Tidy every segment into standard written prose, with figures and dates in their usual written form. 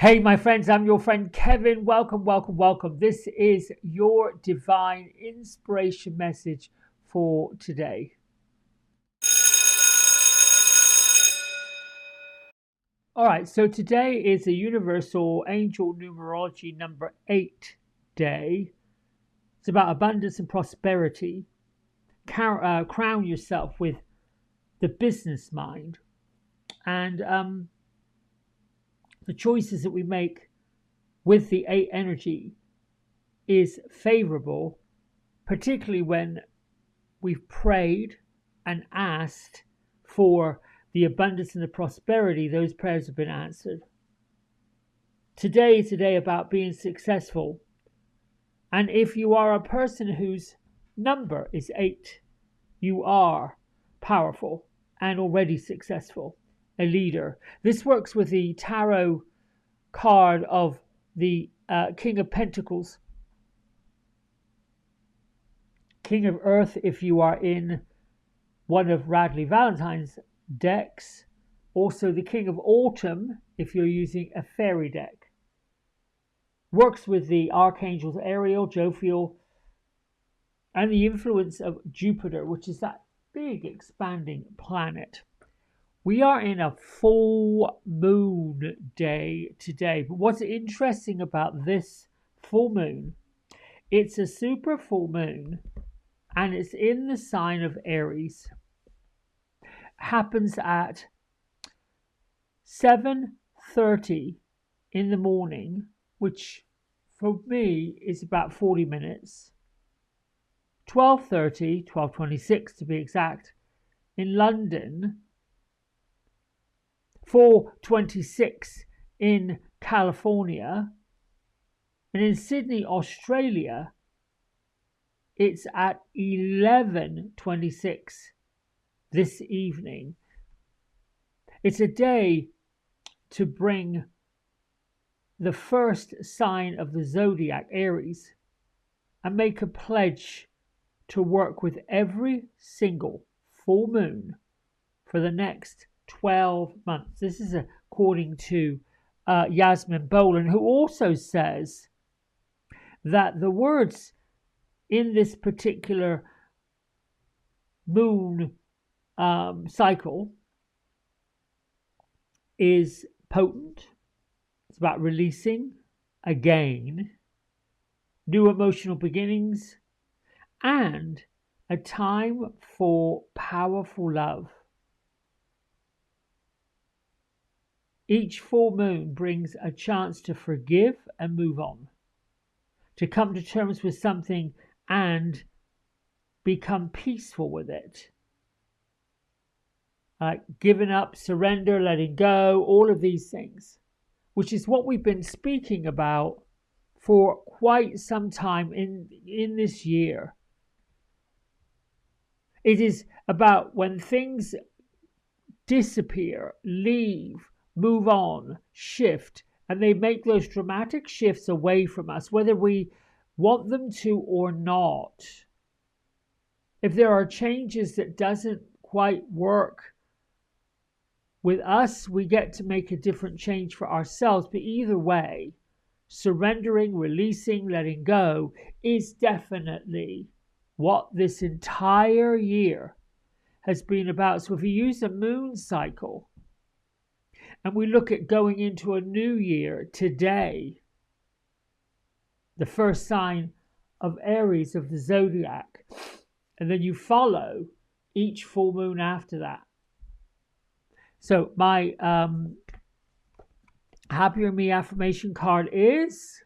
Hey, my friends, I'm your friend Kevin. Welcome, welcome, welcome. This is your divine inspiration message for today. All right, so today is a Universal Angel Numerology number 8 day. It's about abundance and prosperity. Crown yourself with the business mind. And the choices that we make with the 8 energy is favorable, particularly when we've prayed and asked for the abundance and the prosperity. Those prayers have been answered. Today is a day about being successful. And if you are a person whose number is 8, you are powerful and already successful, a leader. This works with the tarot card of the King of Pentacles, King of Earth if you are in one of Radley Valentine's decks, also the King of Autumn if you're using a fairy deck. Works with the archangels Ariel, Jophiel, and the influence of Jupiter, which is that big expanding planet. We are in a full moon day today, but what's interesting about this full moon, it's a super full moon and it's in the sign of Aries. Happens at 7:30 in the morning, which for me is about 40 minutes. 12:30, 12:26 to be exact, in London. 4:26 in California. And in Sydney, Australia, it's at 11:26 this evening. It's a day to bring the first sign of the zodiac, Aries, and make a pledge to work with every single full moon for the next 12 months. This is according to Yasmin Boland, who also says that the words in this particular moon cycle is potent. It's about releasing again, new emotional beginnings, and a time for powerful love. Each full moon brings a chance to forgive and move on, to come to terms with something and become peaceful with it. Giving up, surrender, letting go, all of these things, which is what we've been speaking about for quite some time in this year. It is about when things disappear, leave, move on, shift, and they make those dramatic shifts away from us, whether we want them to or not. If there are changes that doesn't quite work with us, we get to make a different change for ourselves. But either way, surrendering, releasing, letting go is definitely what this entire year has been about. So if we use a moon cycle and we look at going into a new year today, the first sign of Aries of the zodiac, and then you follow each full moon after that. So my Happier Me affirmation card is,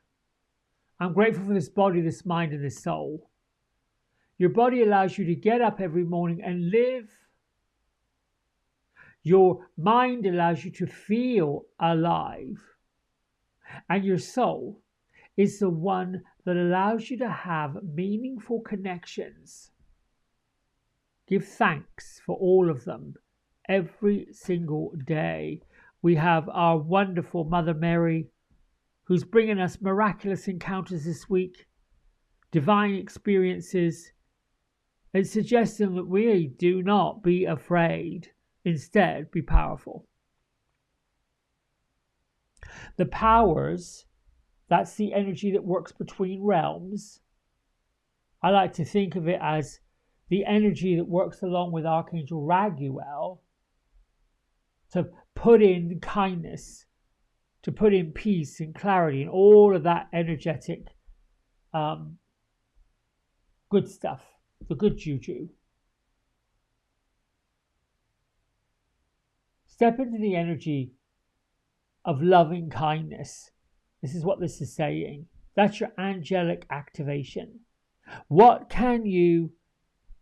I'm grateful for this body, this mind, and this soul. Your body allows you to get up every morning and live. Your mind allows you to feel alive. And your soul is the one that allows you to have meaningful connections. Give thanks for all of them every single day. We have our wonderful Mother Mary, who's bringing us miraculous encounters this week, divine experiences, and suggesting that we do not be afraid, instead be powerful. The powers, that's the energy that works between realms. I like to think of it as the energy that works along with Archangel Raguel to put in kindness, to put in peace and clarity and all of that energetic good stuff, the good juju. Step into the energy of loving kindness. This is what this is saying. That's your angelic activation. What can you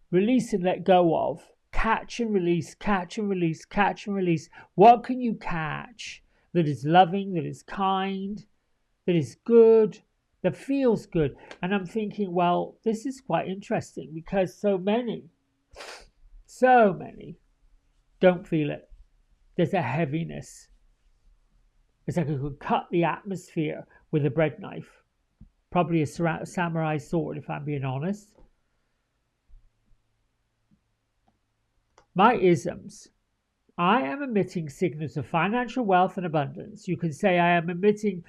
release and let go of? Catch and release, catch and release, catch and release. What can you catch that is loving, that is kind, that is good, that feels good? And I'm thinking, well, this is quite interesting because so many don't feel it. There's a heaviness. It's like I could cut the atmosphere with a bread knife. Probably a samurai sword, if I'm being honest. My isms. I am emitting signals of financial wealth and abundance. You can say I am emitting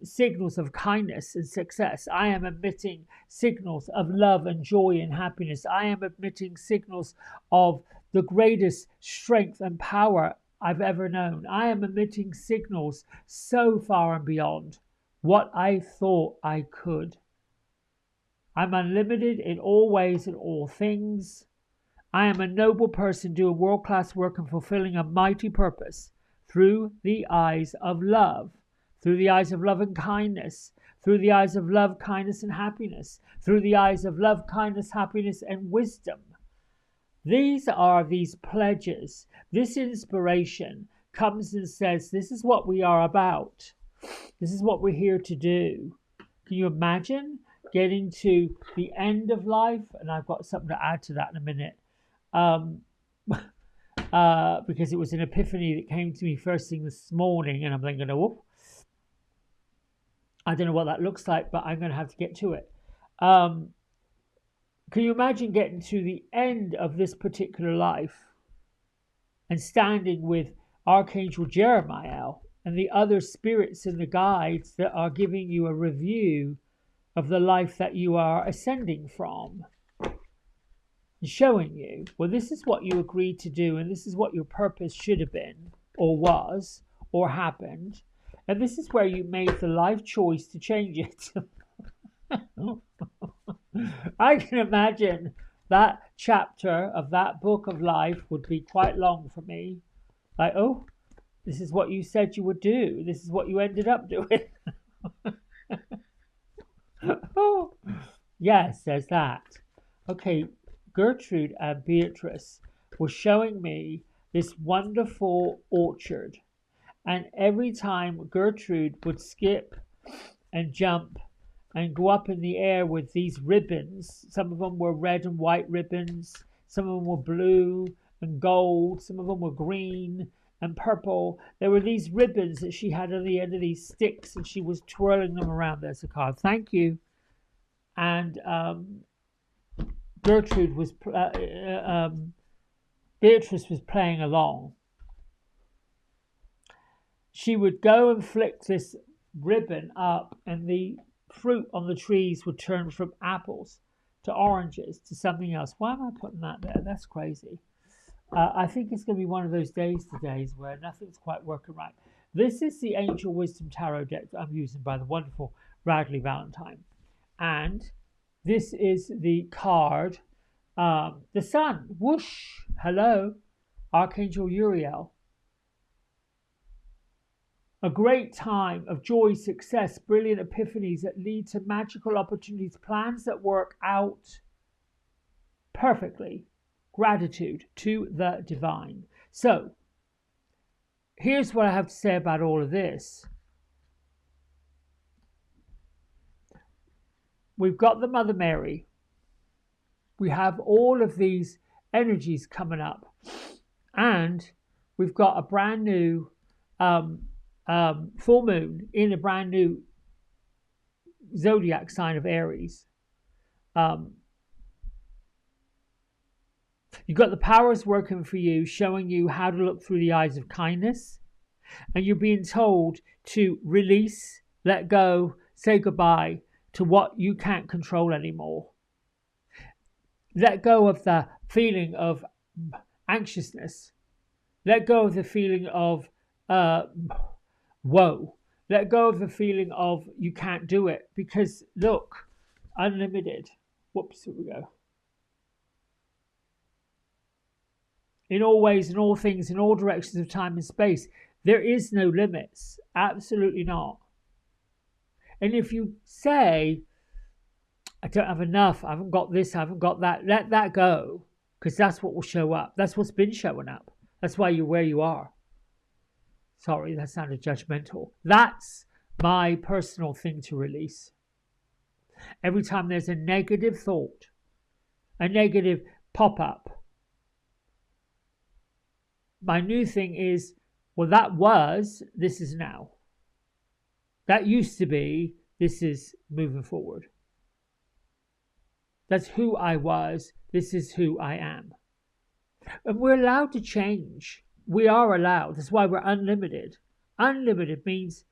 signals of kindness and success. I am emitting signals of love and joy and happiness. I am emitting signals of the greatest strength and power I've ever known. I am emitting signals so far and beyond what I thought I could. I'm unlimited in all ways and all things. I am a noble person doing world-class work and fulfilling a mighty purpose through the eyes of love, through the eyes of love and kindness, through the eyes of love, kindness, and happiness, through the eyes of love, kindness, happiness, and wisdom. These are these pledges. This inspiration comes and says, this is what we are about. This is what we're here to do. Can you imagine getting to the end of life? And I've got something to add to that in a minute. Because it was an epiphany that came to me first thing this morning, and I'm thinking, oh, I don't know what that looks like, but I'm going to have to get to it. Can you imagine getting to the end of this particular life and standing with Archangel Jeremiah and the other spirits and the guides that are giving you a review of the life that you are ascending from? Showing you, well, this is what you agreed to do, and this is what your purpose should have been, or was, or happened, and this is where you made the life choice to change it. I can imagine that chapter of that book of life would be quite long for me. Like, oh, this is what you said you would do. This is what you ended up doing. Oh, yes, there's that. Okay. Gertrude and Beatrice were showing me this wonderful orchard. And every time Gertrude would skip and jump and go up in the air with these ribbons, some of them were red and white ribbons, some of them were blue and gold, some of them were green and purple. There were these ribbons that she had on the end of these sticks, and she was twirling them around. There's a card. Thank you. And Beatrice was playing along. She would go and flick this ribbon up, and the fruit on the trees would turn from apples to oranges to something else. Why am I putting that there? That's crazy. I think it's going to be one of those days where nothing's quite working right. This is the Angel Wisdom Tarot deck that I'm using by the wonderful Radley Valentine. And this is the card, the sun, whoosh, hello, Archangel Uriel. A great time of joy, success, brilliant epiphanies that lead to magical opportunities, plans that work out perfectly, gratitude to the divine. So, here's what I have to say about all of this. We've got the Mother Mary. We have all of these energies coming up. And we've got a brand new full moon in a brand new zodiac sign of Aries. You've got the powers working for you, showing you how to look through the eyes of kindness, And you're being told to release, let go, say goodbye to what you can't control anymore. Let go of the feeling of anxiousness. Let go of the feeling of woe. Let go of the feeling of you can't do it. Because look, unlimited. Whoops, here we go. In all ways, in all things, in all directions of time and space, there is no limits. Absolutely not. And if you say, I don't have enough, I haven't got this, I haven't got that, let that go. Because that's what will show up. That's what's been showing up. That's why you're where you are. Sorry, that sounded judgmental. That's my personal thing to release. Every time there's a negative thought, a negative pop-up, my new thing is, well, that was, this is now. That used to be, this is moving forward. That's who I was, this is who I am. And we're allowed to change. We are allowed. That's why we're unlimited. Unlimited means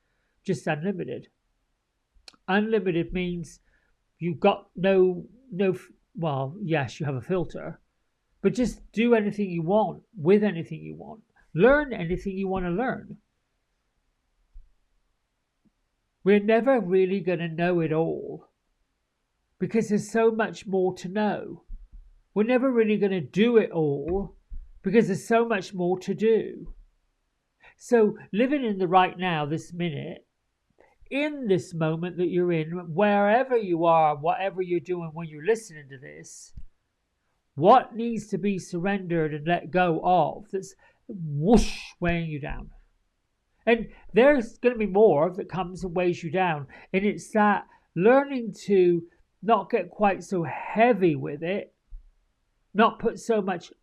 just unlimited. Unlimited means you've got no, well, yes, you have a filter. But just do anything you want, with anything you want. Learn anything you want to learn. We're never really going to know it all. Because there's so much more to know. We're never really going to do it all. Because there's so much more to do. So living in the right now, this minute, in this moment that you're in, wherever you are, whatever you're doing when you're listening to this, what needs to be surrendered and let go of that's whoosh weighing you down? And there's going to be more that comes and weighs you down. And it's that learning to not get quite so heavy with it, not put so much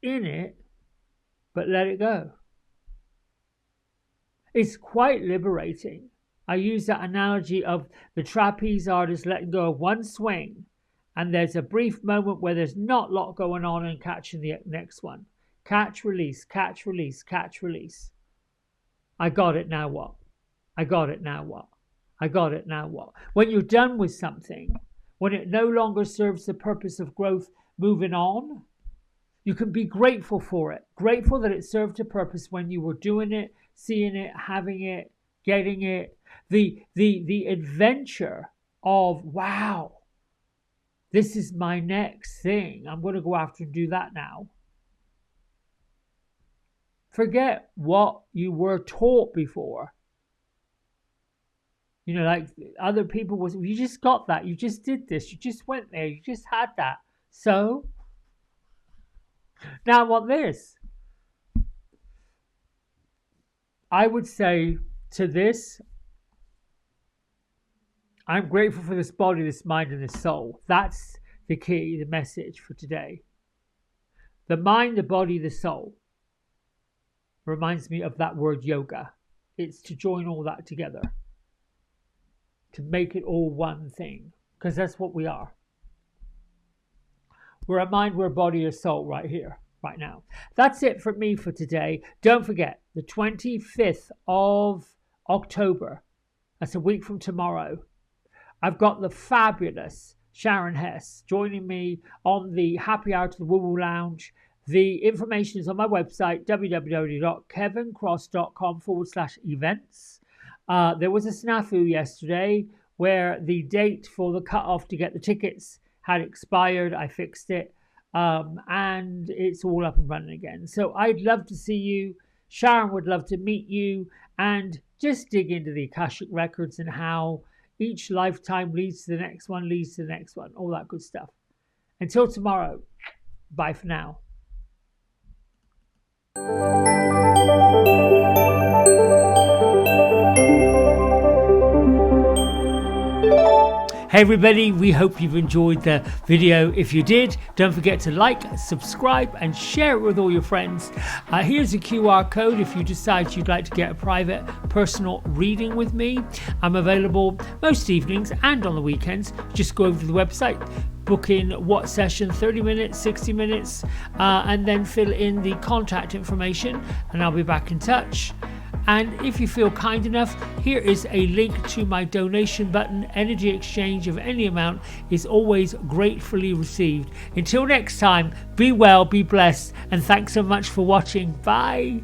in it, but let it go. It's quite liberating. I use that analogy of the trapeze artist letting go of one swing, and there's a brief moment where there's not a lot going on and catching the next one. Catch, release, catch, release, catch, release. I got it, now what? I got it, now what? I got it, now what? When you're done with something, when it no longer serves the purpose of growth, moving on, you can be grateful for it. Grateful that it served a purpose when you were doing it, seeing it, having it, getting it. The adventure of, wow, this is my next thing. I'm going to go after and do that now. Forget what you were taught before. You know, like other people was, you just got that. You just did this. You just went there. You just had that. So now I want this. I would say to this, I'm grateful for this body, this mind, and this soul. That's the key, the message for today. The mind, the body, the soul reminds me of that word yoga. It's to join all that together. To make it all one thing. Because that's what we are. We're a mind, we're a body, a soul right here, right now. That's it for me for today. Don't forget, the 25th of October, that's a week from tomorrow, I've got the fabulous Sharon Hess joining me on the Happy Hour to the Woo Woo Lounge. The information is on my website, www.kevincross.com/events. There was a snafu yesterday where the date for the cutoff to get the tickets had expired. I fixed it, and it's all up and running again. So I'd love to see you. Sharon would love to meet you and just dig into the Akashic Records and how each lifetime leads to the next one, leads to the next one, all that good stuff. Until tomorrow, bye for now. Hey everybody, we hope you've enjoyed the video. If you did, don't forget to like, subscribe and share it with all your friends. Here's a QR code if you decide you'd like to get a private personal reading with me. I'm available most evenings and on the weekends. Just go over to the website, book in what session, 30 minutes, 60 minutes, and then fill in the contact information and I'll be back in touch. And if you feel kind enough, here is a link to my donation button. Energy exchange of any amount is always gratefully received. Until next time, be well, be blessed, and thanks so much for watching. Bye.